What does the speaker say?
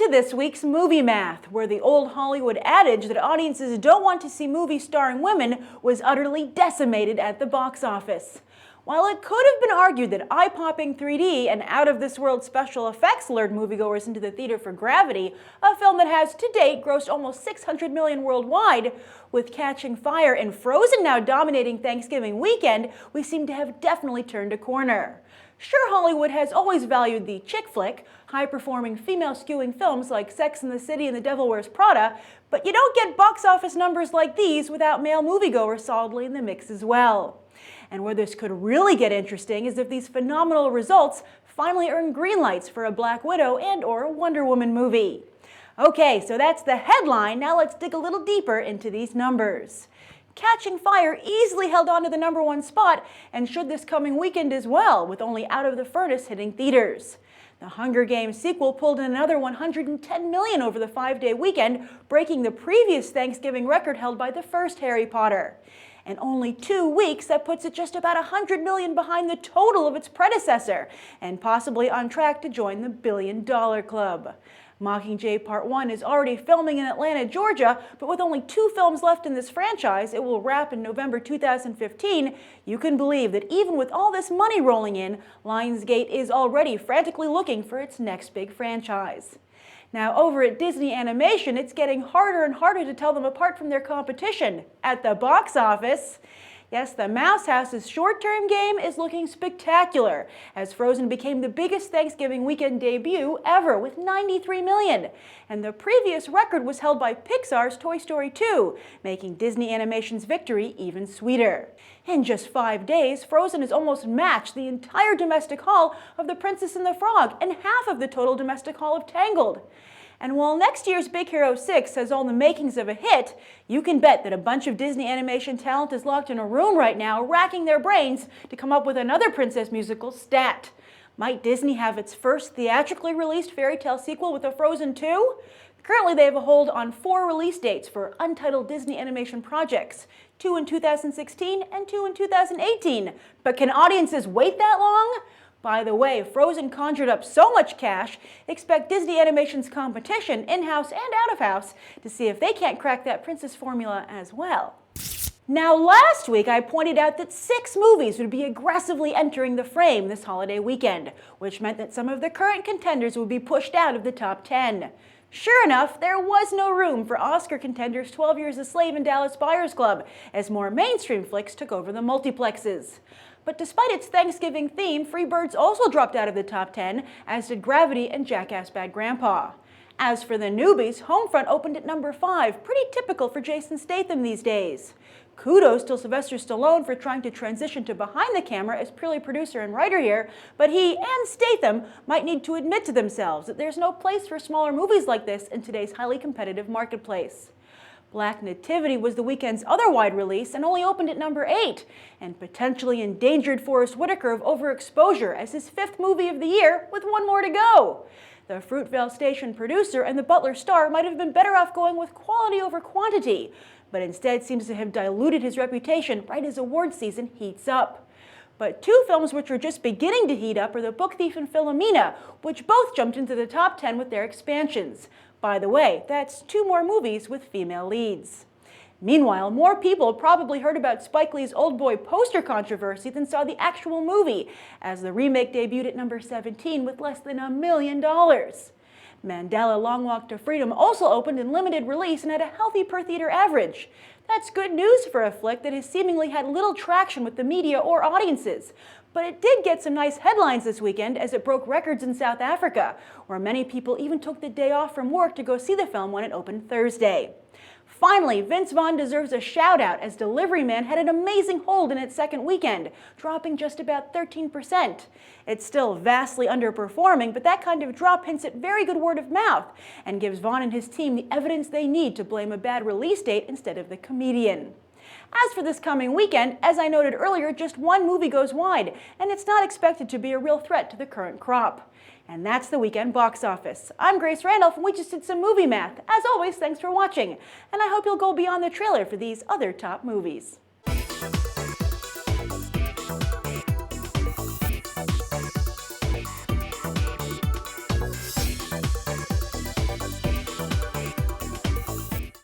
to this week's Movie Math, where the old Hollywood adage that audiences don't want to see movies starring women was utterly decimated at the box office. While it could have been argued that eye-popping 3D and out-of-this-world special effects lured moviegoers into the theater for Gravity, a film that has to date grossed almost $600 million worldwide, with Catching Fire and Frozen now dominating Thanksgiving weekend, we seem to have definitely turned a corner. Sure, Hollywood has always valued the chick flick, high-performing female-skewing films like Sex and the City and The Devil Wears Prada, but you don't get box office numbers like these without male moviegoers solidly in the mix as well. And where this could really get interesting is if these phenomenal results finally earn green lights for a Black Widow and/or Wonder Woman movie. Okay, so that's the headline. Now let's dig a little deeper into these numbers. Catching Fire easily held on to the #1 spot and should this coming weekend as well, with only Out of the Furnace hitting theaters. The Hunger Games sequel pulled in another $110 million over the 5-day weekend, breaking the previous Thanksgiving record held by the first Harry Potter. In only 2 weeks, that puts it just about $100 million behind the total of its predecessor, and possibly on track to join the billion-dollar club. Mockingjay Part 1 is already filming in Atlanta, Georgia, but with only 2 films left in this franchise, it will wrap in November 2015. You can believe that even with all this money rolling in, Lionsgate is already frantically looking for its next big franchise. Now, over at Disney Animation, it's getting harder and harder to tell them apart from their competition at the box office. Yes, the Mouse House's short-term game is looking spectacular, as Frozen became the biggest Thanksgiving weekend debut ever with $93 million. And the previous record was held by Pixar's Toy Story 2, making Disney Animation's victory even sweeter. In just 5 days, Frozen has almost matched the entire domestic haul of The Princess and the Frog and half of the total domestic haul of Tangled. And while next year's Big Hero 6 has all the makings of a hit, you can bet that a bunch of Disney Animation talent is locked in a room right now racking their brains to come up with another princess musical stat. Might Disney have its first theatrically released fairy tale sequel with a Frozen 2? Currently they have a hold on 4 release dates for untitled Disney Animation projects, 2 in 2016 and 2 in 2018. But can audiences wait that long? By the way, Frozen conjured up so much cash, expect Disney Animation's competition, in-house and out-of-house, to see if they can't crack that princess formula as well. Now, last week I pointed out that 6 movies would be aggressively entering the frame this holiday weekend, which meant that some of the current contenders would be pushed out of the top 10. Sure enough, there was no room for Oscar contenders 12 Years a Slave and Dallas Buyers Club, as more mainstream flicks took over the multiplexes. But despite its Thanksgiving theme, Freebirds also dropped out of the top 10, as did Gravity and Jackass Bad Grandpa. As for the newbies, Homefront opened at number 5, pretty typical for Jason Statham these days. Kudos to Sylvester Stallone for trying to transition to behind the camera as purely producer and writer here, but he and Statham might need to admit to themselves that there's no place for smaller movies like this in today's highly competitive marketplace. Black Nativity was the weekend's other wide release and only opened at number 8, and potentially endangered Forrest Whitaker of overexposure as his 5th movie of the year with 1 more to go. The Fruitvale Station producer and the Butler star might have been better off going with quality over quantity, but instead seems to have diluted his reputation right as award season heats up. But 2 films which are just beginning to heat up are The Book Thief and Philomena, which both jumped into the top 10 with their expansions. By the way, that's 2 more movies with female leads. Meanwhile, more people probably heard about Spike Lee's Oldboy poster controversy than saw the actual movie, as the remake debuted at number 17 with less than $1 million. Mandela Long Walk to Freedom also opened in limited release and had a healthy per-theater average. That's good news for a flick that has seemingly had little traction with the media or audiences. But it did get some nice headlines this weekend as it broke records in South Africa, where many people even took the day off from work to go see the film when it opened Thursday. Finally, Vince Vaughn deserves a shout-out as Delivery Man had an amazing hold in its second weekend, dropping just about 13%. It's still vastly underperforming, but that kind of drop hints at very good word of mouth and gives Vaughn and his team the evidence they need to blame a bad release date instead of the comedian. As for this coming weekend, as I noted earlier, just 1 movie goes wide, and it's not expected to be a real threat to the current crop. And that's the weekend box office. I'm Grace Randolph, and we just did some movie math. As always, thanks for watching, and I hope you'll go beyond the trailer for these other top movies.